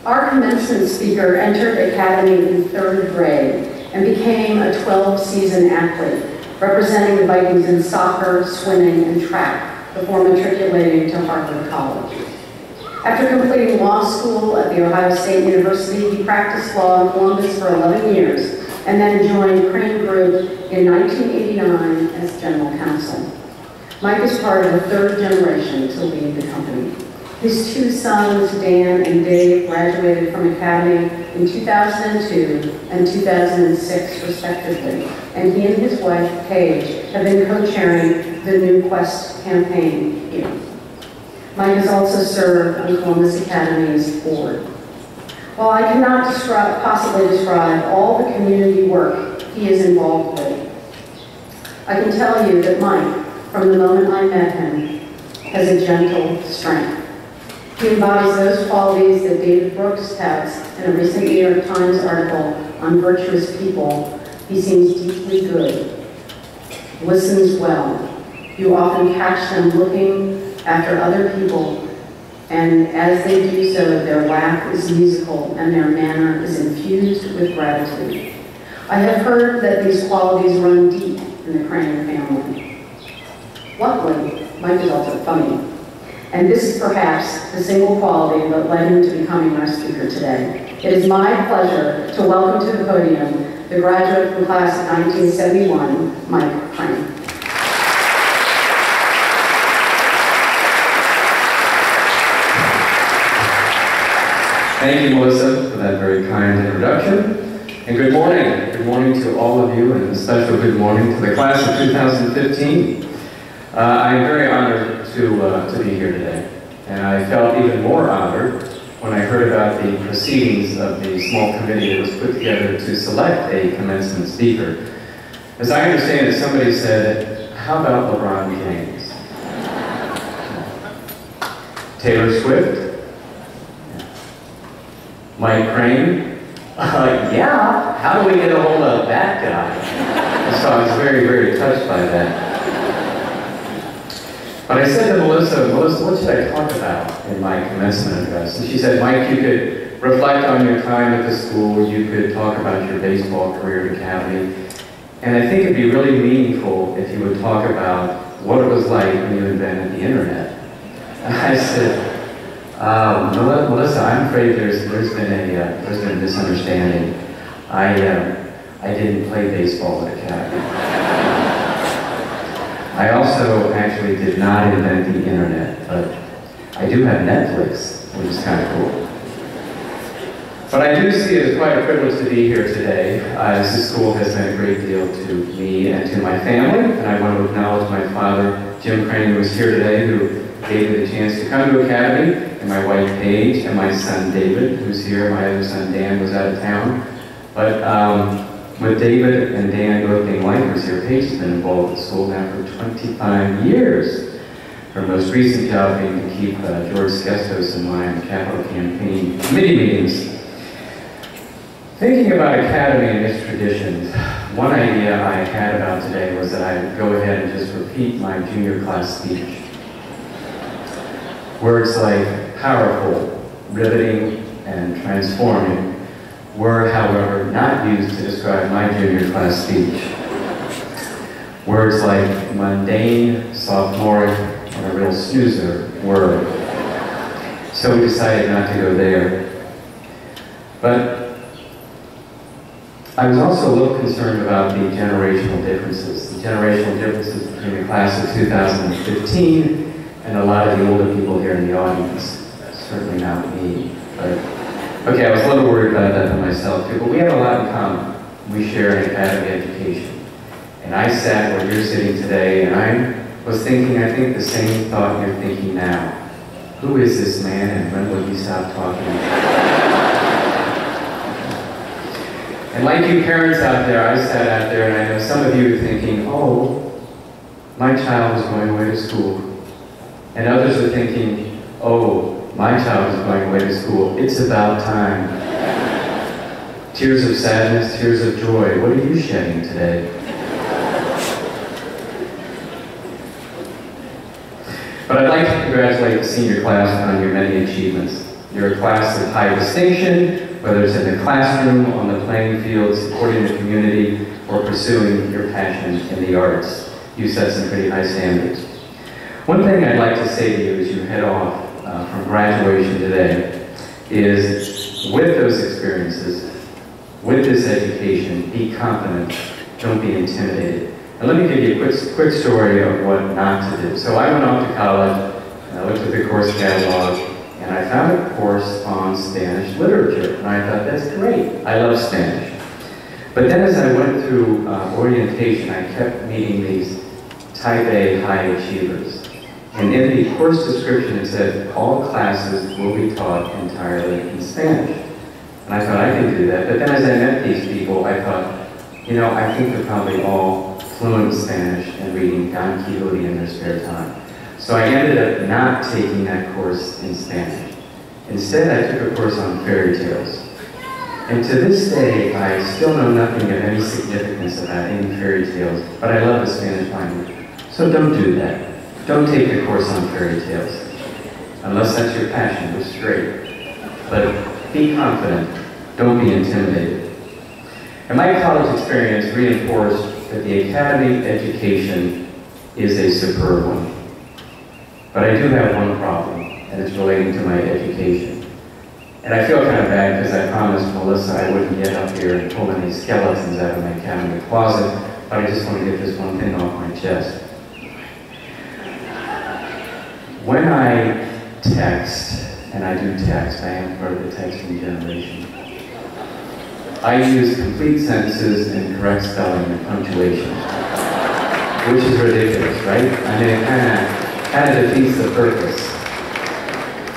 Our commencement speaker entered Academy in 3rd grade and became a 12-season athlete, representing the Vikings in soccer, swimming, and track before matriculating to Harvard College. After completing law school at The Ohio State University, he practiced law in Columbus for 11 years and then joined Crane Group in 1989 as general counsel. Mike is part of the 3rd generation to lead the company. His 2 sons, Dan and Dave, graduated from Academy in 2002 and 2006, respectively, and he and his wife, Paige, have been co-chairing the New Quest campaign here. Mike has also served on Columbus Academy's board. While I cannot possibly describe all the community work he is involved with, I can tell you that Mike, from the moment I met him, has a gentle strength. He embodies those qualities that David Brooks touts in a recent New York Times article on virtuous people. He seems deeply good, listens well. You often catch them looking after other people, and as they do so, their laugh is musical and their manner is infused with gratitude. I have heard that these qualities run deep in the Crane family. Luckily, Mike is also funny. And this is perhaps the single quality that led him to becoming our speaker today. It is my pleasure to welcome to the podium the graduate from class of 1971, Mike Crane. Thank you, Melissa, for that very kind introduction. And good morning. Good morning to all of you, and a special good morning to the class of 2015. I am very honored to be here today, and I felt even more honored when I heard about the proceedings of the small committee that was put together to select a commencement speaker. As I understand it, somebody said, how about LeBron James? Taylor Swift? Mike Crane? Yeah, how do we get a hold of that guy? So I was very, very touched by that. But I said to Melissa, what should I talk about in my commencement address? And she said, Mike, you could reflect on your time at the school, you could talk about your baseball career at Academy, and I think it'd be really meaningful if you would talk about what it was like when you invented the internet. And I said, Melissa, I'm afraid there's been a misunderstanding. I didn't play baseball at Academy. I also actually did not invent the internet, but I do have Netflix, which is kind of cool. But I do see it as quite a privilege to be here today, as this school has meant a great deal to me and to my family, and I want to acknowledge my father, Jim Crane, who is here today, who gave me the chance to come to Academy, and my wife, Paige, and my son, David, who's here. My other son, Dan, was out of town. But with David and Dan both being lifers here, Paige has been involved with the school now for 25 years. Her most recent job being to keep George Skestos in line the capital campaign committee meetings. Thinking about Academy and its traditions, one idea I had about today was that I would go ahead and just repeat my junior class speech. Words like powerful, riveting, and transforming were, however, not used to describe my junior class speech. Words like mundane, sophomoric, and a real snoozer were. So we decided not to go there. But I was also a little concerned about the generational differences. The generational differences between the class of 2015 and a lot of the older people here in the audience. Certainly not me. But okay, I was a little worried about that for myself too, but we have a lot in common. We share an Academy education. And I sat where you're sitting today, and I was thinking, I think, the same thought you're thinking now. Who is this man, and when will he stop talking? And like you parents out there, I sat out there, and I know some of you are thinking, oh, my child is going away to school. And others are thinking, oh, my child is going away to school. It's about time. Tears of sadness, tears of joy. What are you shedding today? But I'd like to congratulate the senior class on your many achievements. You're a class of high distinction, whether it's in the classroom, on the playing field, supporting the community, or pursuing your passion in the arts. You set some pretty high standards. One thing I'd like to say to you as you head off from graduation today is, with those experiences, with this education, be confident, don't be intimidated. And let me give you a quick story of what not to do. So I went off to college, and I looked at the course catalog, and I found a course on Spanish literature, and I thought, that's great, I love Spanish. But then as I went through orientation, I kept meeting these type A high achievers. And in the course description it said, all classes will be taught entirely in Spanish. And I thought, I can do that. But then as I met these people, I thought, you know, I think they're probably all fluent in Spanish and reading Don Quixote in their spare time. So I ended up not taking that course in Spanish. Instead, I took a course on fairy tales. And to this day, I still know nothing of any significance about any fairy tales, but I love the Spanish language. So don't do that. Don't take the course on fairy tales. Unless that's your passion, which is great. But be confident. Don't be intimidated. And my college experience reinforced that the academy education is a superb one. But I do have one problem, and it's relating to my education. And I feel kind of bad because I promised Melissa I wouldn't get up here and pull any skeletons out of my cabinet closet, but I just want to get this one thing off my chest. When I text, and I do text, I am part of the texting generation, I use complete sentences and correct spelling and punctuation, which is ridiculous, right? I mean, it kind of defeats the purpose.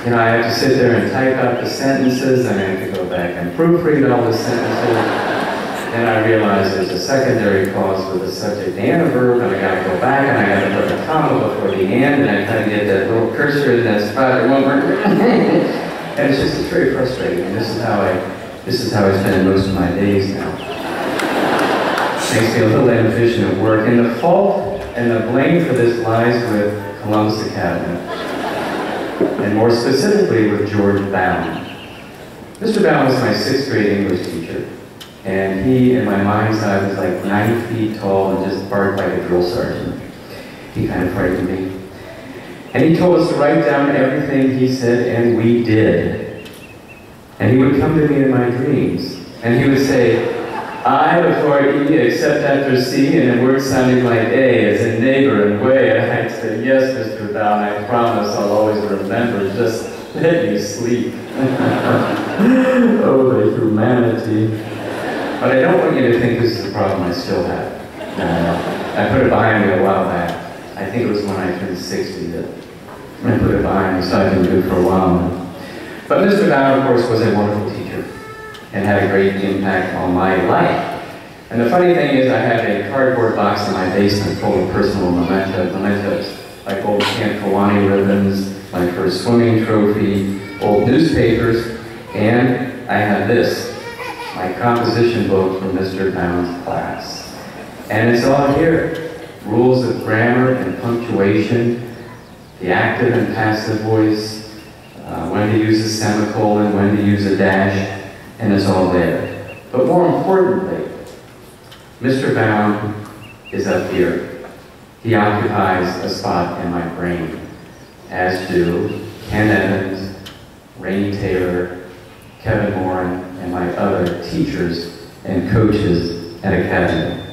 You know, I have to sit there and type out the sentences, and I have to go back and proofread all the sentences. Then I realize there's a secondary clause with a subject and a verb, and I got to go back and I got to put a comma before the and, and I try to get that little cursor in that spot at one more. And it's very frustrating. And this is how I spend most of my days now. Makes me a little inefficient at work. And the fault and the blame for this lies with Columbus Academy, and more specifically with George Bound. Mr. Bound was my 6th grade English teacher, and he, in my mind's eye, was like 9 feet tall and just barked like a drill sergeant. He kind of frightened me. And he told us to write down everything he said, and we did. And he would come to me in my dreams, and he would say, I before E except after C, and a word sounding like A, as in neighbor and way. And I'd say, yes, Mr. Bound, I promise I'll always remember. Just let me sleep. Oh, the humanity. But I don't want you to think this is a problem I still have. No. I put it behind me a while back. I think it was when I turned 60 that I put it behind me, so I've been good for a while now. But Mr. Bound, of course, was a wonderful teacher and had a great impact on my life. And the funny thing is I have a cardboard box in my basement full of personal mementos, like old Camp Kawani ribbons, my first swimming trophy, old newspapers, and I have this, my composition book from Mr. Bound's class. And it's all here. Rules of grammar and punctuation, the active and passive voice, when to use a semicolon, when to use a dash, and it's all there. But more importantly, Mr. Bound is up here. He occupies a spot in my brain, as do Ken Evans, Rainey Taylor, Kevin Moran, and my other teachers and coaches at Academy.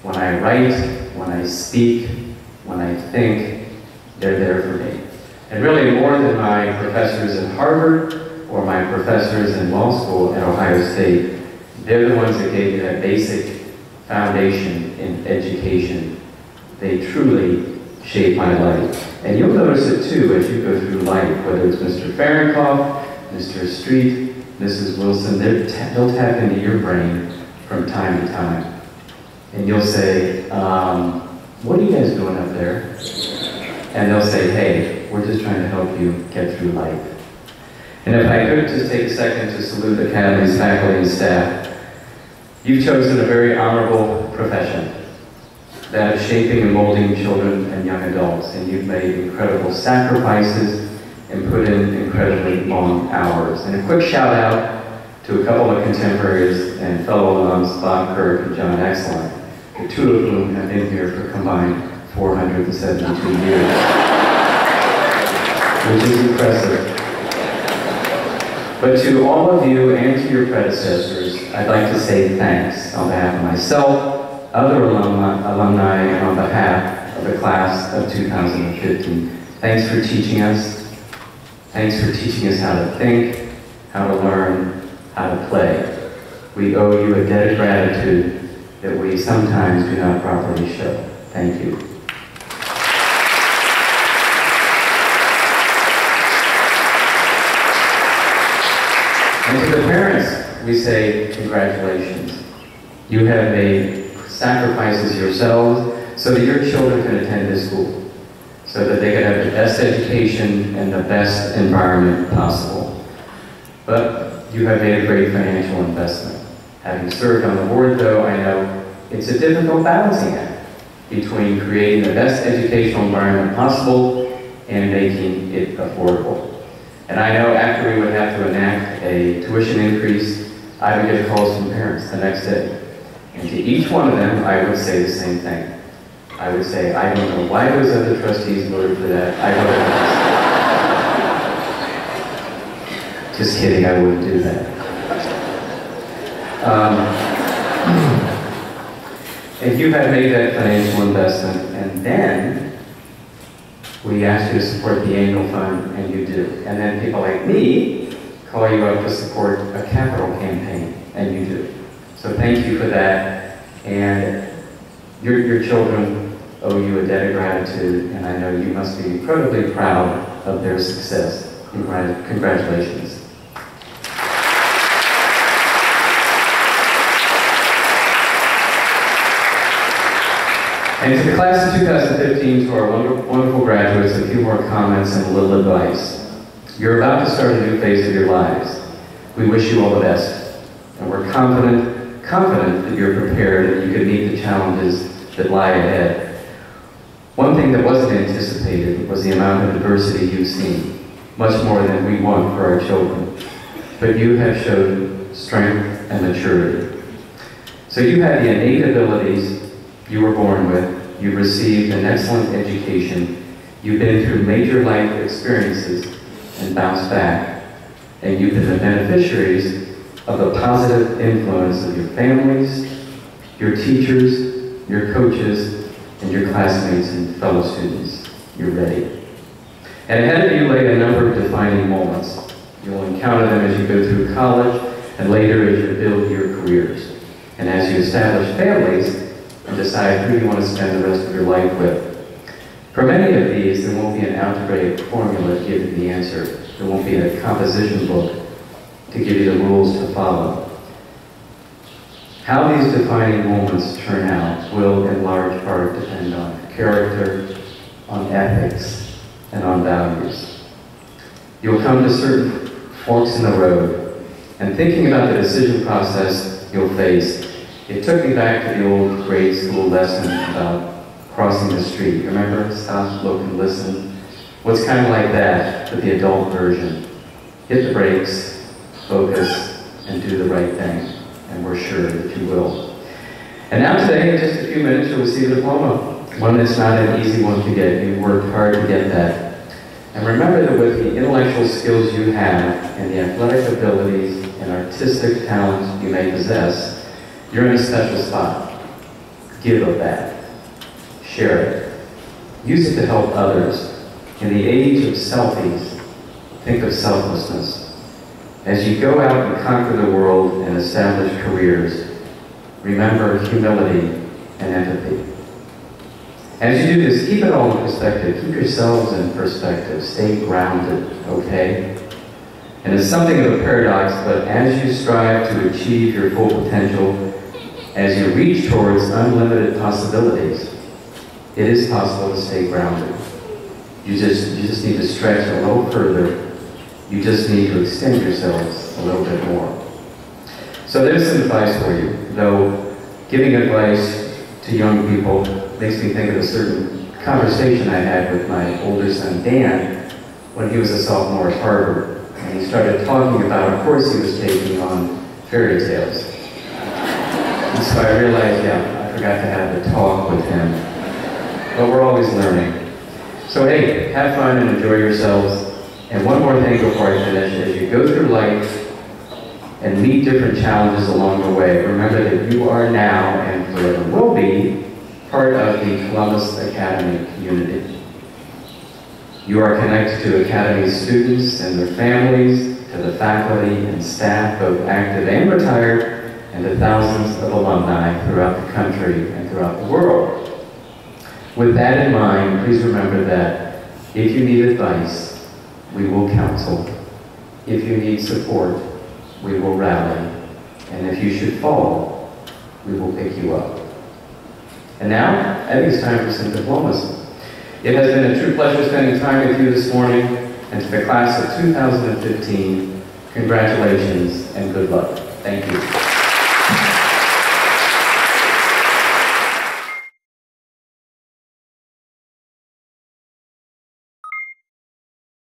When I write, when I speak, when I think, they're there for me. And really more than my professors at Harvard or my professors in law school at Ohio State, they're the ones that gave me that basic foundation in education. They truly shaped my life. And you'll notice it too as you go through life, whether it's Mr. Fahrenkopf, Mr. Street, Mrs. Wilson, they'll tap into your brain from time to time. And you'll say, what are you guys doing up there? And they'll say, hey, we're just trying to help you get through life. And if I could just take a second to salute Academy's faculty and staff, you've chosen a very honorable profession, that of shaping and molding children and young adults, and you've made incredible sacrifices and put in incredibly long hours. And a quick shout out to a couple of contemporaries and fellow alums, Bob Kirk and John Excellent, the two of whom have been here for combined 472 years, which is impressive. But to all of you and to your predecessors, I'd like to say thanks on behalf of myself, other alumni, and on behalf of the class of 2015. Thanks for teaching us. Thanks for teaching us how to think, how to learn, how to play. We owe you a debt of gratitude that we sometimes do not properly show. Thank you. And to the parents, we say congratulations. You have made sacrifices yourselves so that your children can attend this school, so that they can have the best education and the best environment possible. But you have made a great financial investment. Having served on the board, though, I know it's a difficult balancing act between creating the best educational environment possible and making it affordable. And I know after we would have to enact a tuition increase, I would get calls from parents the next day. And to each one of them, I would say the same thing. I would say, I don't know why those other trustees voted for that. I voted. Just kidding, I wouldn't do that. And you have made that financial investment, and then we ask you to support the annual fund, and you do. And then people like me call you up to support a capital campaign, and you do. So thank you for that. And your children owe you a debt of gratitude, and I know you must be incredibly proud of their success. Congratulations. And to the class of 2015, to our wonderful graduates, a few more comments and a little advice. You're about to start a new phase of your lives. We wish you all the best. And we're confident that you're prepared and you can meet the challenges that lie ahead. One thing that wasn't anticipated was the amount of adversity you've seen, much more than we want for our children. But you have shown strength and maturity. So you have the innate abilities you were born with, you've received an excellent education, you've been through major life experiences and bounced back, and you've been the beneficiaries of the positive influence of your families, your teachers, your coaches, and your classmates and fellow students. You're ready. And ahead of you lay a number of defining moments. You'll encounter them as you go through college and later as you build your careers. And as you establish families, and decide who you want to spend the rest of your life with. For many of these, there won't be an algebraic formula to give you the answer. There won't be a composition book to give you the rules to follow. How these defining moments turn out will in large part depend on character, on ethics, and on values. You'll come to certain forks in the road, and thinking about the decision process you'll face, it took me back to the old grade school lesson about crossing the street. Remember? Stop, look, and listen. Well, it's kind of like that, but the adult version. Hit the brakes, focus, and do the right thing. And we're sure that you will. And now today, in just a few minutes, you'll receive a diploma. One that's not an easy one to get. You worked hard to get that. And remember that with the intellectual skills you have, and the athletic abilities and artistic talents you may possess, you're in a special spot. Give of that. Share it. Use it to help others. In the age of selfies, think of selflessness. As you go out and conquer the world and establish careers, remember humility and empathy. As you do this, keep it all in perspective. Keep yourselves in perspective. Stay grounded, okay? And it's something of a paradox, but as you strive to achieve your full potential, as you reach towards unlimited possibilities, it is possible to stay grounded. You just need to stretch a little further. You just need to extend yourselves a little bit more. So there's some advice for you, though giving advice to young people makes me think of a certain conversation I had with my older son, Dan, when he was a sophomore at Harvard. And he started talking about a course he was taking on fairy tales. And so I realized, yeah, I forgot to have the talk with him. But we're always learning. So hey, have fun and enjoy yourselves. And one more thing before I finish, as you go through life and meet different challenges along the way, remember that you are now and forever will be part of the Columbus Academy community. You are connected to Academy students and their families, to the faculty and staff, both active and retired, and to thousands of alumni throughout the country and throughout the world. With that in mind, please remember that if you need advice, we will counsel. If you need support, we will rally. And if you should fall, we will pick you up. And now, I think it's time for some diplomas. It has been a true pleasure spending time with you this morning, and to the class of 2015, congratulations and good luck. Thank you.